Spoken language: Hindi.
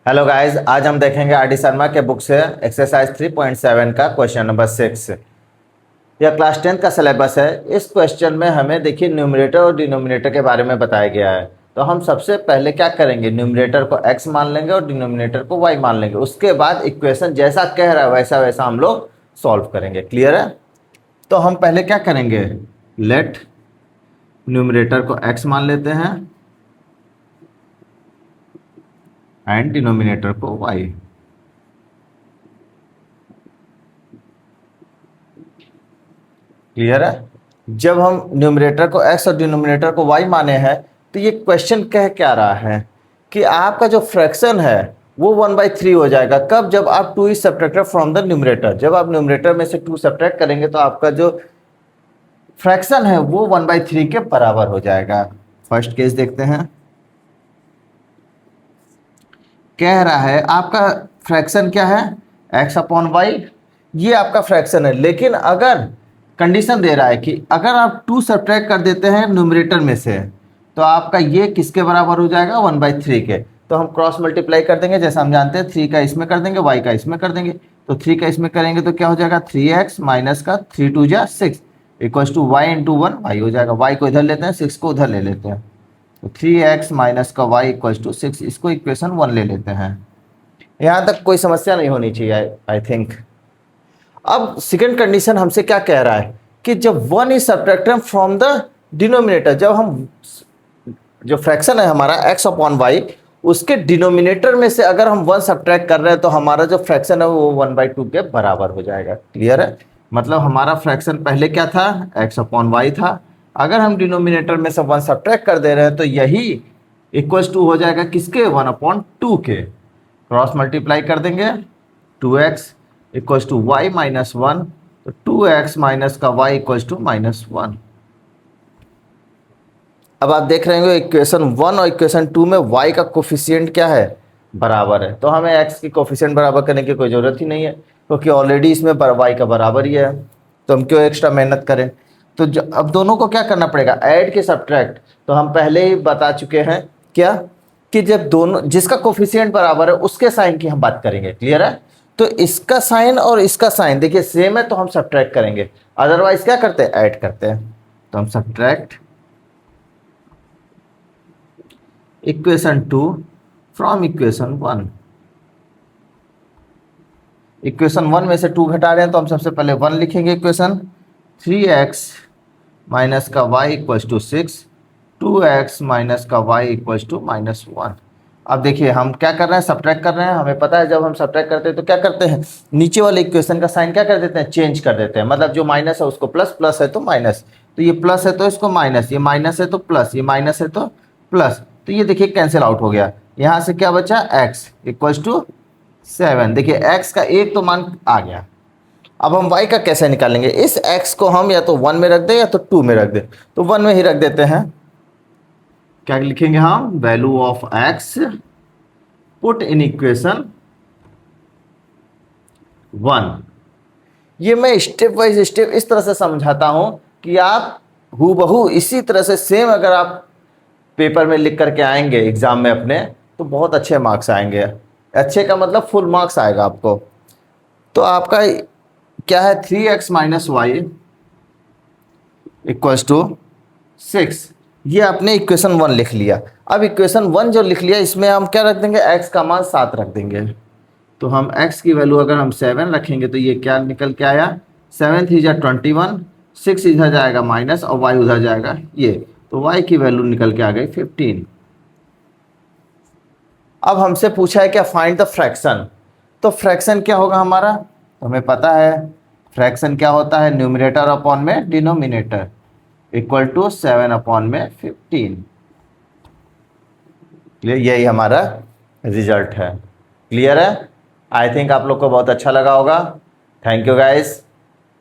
हेलो गाइस, आज हम देखेंगे आर डी शर्मा के बुक से एक्सरसाइज 3.7 का क्वेश्चन नंबर 6। यह क्लास 10 का सिलेबस है। इस क्वेश्चन में हमें देखिए न्यूमरेटर और डिनोमिनेटर के बारे में बताया गया है। तो हम सबसे पहले क्या करेंगे, न्यूमरेटर को x मान लेंगे और डिनोमिनेटर को y मान लेंगे। उसके बाद इक्वेशन जैसा कह रहा है वैसा वैसा हम लोग सॉल्व करेंगे। क्लियर है? तो हम पहले क्या करेंगे, लेट न्यूमरेटर को x मान लेते हैं एंड डिनोमिनेटर को y। क्लियर है? जब हम न्यूमरेटर को x और डिनोमिनेटर को y माने हैं तो ये क्वेश्चन कह क्या रहा है कि आपका जो फ्रैक्शन है वो 1/3 हो जाएगा। कब? जब आप 2 is subtracted from the numerator. जब आप न्यूमरेटर में से 2 सब्ट्रैक्ट करेंगे तो आपका जो फ्रैक्शन है वो 1/3 के बराबर हो जाएगा। फर्स्ट केस देखते हैं। कह रहा है आपका फ्रैक्शन क्या है, x/y। ये आपका फ्रैक्शन है, लेकिन अगर कंडीशन दे रहा है कि अगर आप 2 सब्ट्रैक्ट कर देते हैं न्यूमरेटर में से तो आपका ये किसके बराबर हो जाएगा, 1/3 के। तो हम क्रॉस मल्टीप्लाई कर देंगे, जैसा हम जानते हैं 3 का इसमें कर देंगे, y का इसमें कर देंगे। तो 3 का इसमें करेंगे तो क्या हो जाएगा, 3x माइनस का 3 2 जा 6 equals to y into 1 y हो जाएगा। y को इधर लेते हैं, 6 को उधर ले लेते हैं। तो 3x माइनस का y इक्वल्स टू 6, इसको इक्वेशन 1 ले लेते हैं। यहाँ तक कोई समस्या नहीं होनी चाहिए आई थिंक। अब सेकंड कंडीशन हमसे क्या कह रहा है कि जब 1 is subtracted from the denominator, जब हम जो फ्रैक्शन है हमारा x/y उसके डिनोमिनेटर में से अगर हम 1 सब्ट्रैक्ट कर रहे हैं तो हमारा जो फ्रैक्शन है वो 1/2 के बराबर हो जाएगा। क्लियर है? मतलब हमारा फ्रैक्शन पहले क्या था, x/y था। अगर हम डिनोमिनेटर में से 1 सब्ट्रैक्ट कर दे रहे हैं तो यही इक्वल्स टू हो जाएगा किसके, 1/2 के। क्रॉस मल्टीप्लाई कर देंगे, 2x equals to y minus 1, तो 2x माइनस का y इक्वल्स टू -1। अब आप देख रहे होंगे इक्वेशन 1 और इक्वेशन 2 में y का कोफिशिएंट क्या है, बराबर है। तो हमें x की कोफिशिएंट बराबर करने की कोई ज़रूरत ही नहीं है, क्योंकि ऑलरेडी इसमें y का बराबर ही है। तो हम क्यों एक्स्ट्रा मेहनत करें। तो अब दोनों को क्या करना पड़ेगा, ऐड के सब्ट्रैक्ट। तो हम पहले ही बता चुके हैं क्या कि जब दोनों जिसका कोफिशिएंट बराबर है उसके साइन की हम बात करेंगे। क्लियर है? तो इसका साइन और इसका साइन देखिए सेम है तो हम सब्ट्रैक्ट करेंगे, अदरवाइज क्या करते हैं, ऐड करते हैं। तो हम subtract equation 2 from equation 1। Equation 1 में से 2 घटा रहे हैं तो हम सबसे पहले 1 लिखेंगे इक्वेशन। 3x माइनस का y equals to 6, 2x minus का y इक्वल्स टू -1। अब देखिए हम क्या कर रहे हैं, सब्ट्रैक्ट कर रहे हैं। हमें पता है जब हम सब्ट्रैक्ट करते हैं तो क्या करते हैं, नीचे वाले इक्वेशन का साइन क्या कर देते हैं, चेंज कर देते हैं। मतलब जो माइनस है उसको प्लस, प्लस है तो माइनस, तो ये प्लस है तो इसको माइनस, ये माइनस है तो प्लस, ये माइनस है तो प्लस। तो ये देखिए कैंसिल आउट हो गया। यहाँ से क्या बचा, x इक्वल्स टू 7। देखिए x का एक तो मान आ गया। अब हम y का कैसे निकालेंगे, इस x को हम या तो 1 में रख दें या तो 2 में रख दें। तो 1 में ही रख देते हैं। क्या लिखेंगे हम, value of x put in equation 1। ये मैं स्टेप बाय स्टेप इस तरह से समझाता हूं कि आप हूबहू इसी तरह से सेम अगर आप पेपर में लिख करके आएंगे एग्जाम में अपने, तो बहुत अच्छे मार्क्स आएंगे। अच्छे का मतलब फुल मार्क्स आएगा आपको। तो आपका क्या है, 3x minus Y equals to 6। ये आपने इक्वेशन 1 लिख लिया। अब इक्वेशन 1 जो लिख लिया इसमें हम क्या रख देंगे, x का मान 7 रख देंगे। तो हम x की वैल्यू अगर हम 7 रखेंगे तो ये क्या निकल के आया, 7 3 जा 21, 6 इधर जाएगा माइनस और y उधर जाएगा ये, तो y की वैल्यू निकल के आ गई 15। अब हमसे पूछा है क्या, फाइंड द फ्रैक्शन। तो फ्रैक्शन क्या होगा हमारा, तो हमें पता है फ्रैक्शन क्या होता है, न्यूमरेटर अपॉन में डिनोमिनेटर इक्वल टू 7 अपॉन में 15। यही हमारा रिजल्ट है। क्लियर है? आई थिंक आप लोग को बहुत अच्छा लगा होगा। Thank you guys.